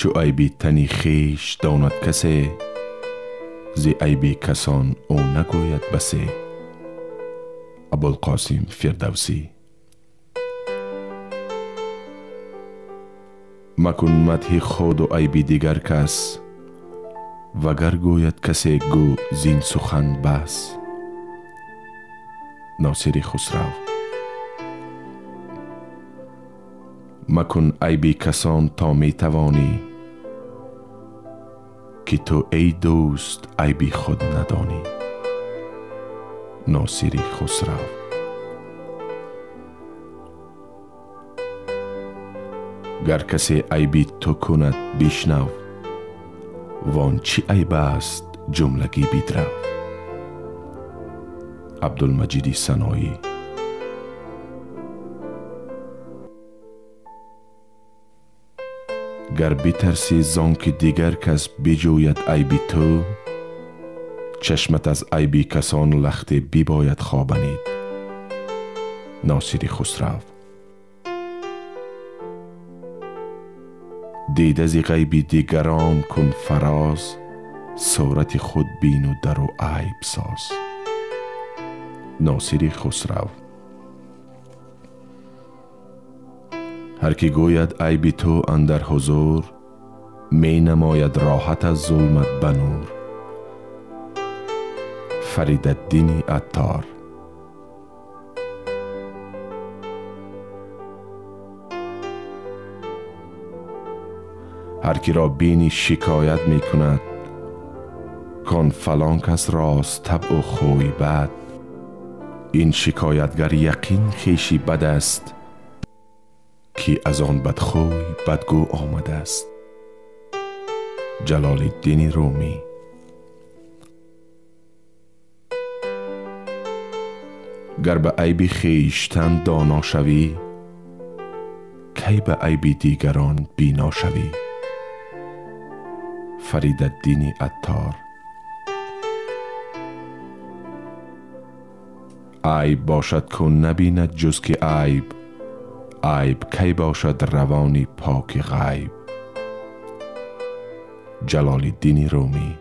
چو عیبی تنی خویش داند کسی، ز عیب کسان او نگوید بسی. ابوالقاسم فردوسی. مکن مدح خود و عیب دیگر کس، وگر گوید کسی گو زین سخن بس. ناصر خسرو. مکن عیب کسان تا می توانی، که تو ای دوست عیب خود ندانی. ناصر خسرو. گر کسی عیب تو کند بشنو، وان چی عیب است جملگی بدرو. عبدالمجید سنایی. گر بترسی زانکه دیگر کس بجوید عیب تو، چشمت از عیب کسان لخته بباید خوابنید. ناصر خسرو. دیده ز غیب دیگران کن فراز، صورت خود بین و در و عیب ساز. ناصر خسرو. هر که گوید عیب تو اندر حضور، می نماید راحت از ظلمت بنور. فریدالدین عطار. هر که را بینی شکایت می کند، کان فلان کس راست طبع و خوی بد. این شکایتگر یقین خویشی بد است، که از آن بدخوی بدگو آمده است. جلال الدین رومی. گر به عیب خویشتن دانا شوی، کی به عیب دیگران بینا شوی. فریدالدین عطار. عیب باشد که نبیند جز که عیب، عیب کی باشد روانی پاک غیب. جلال الدین رومی.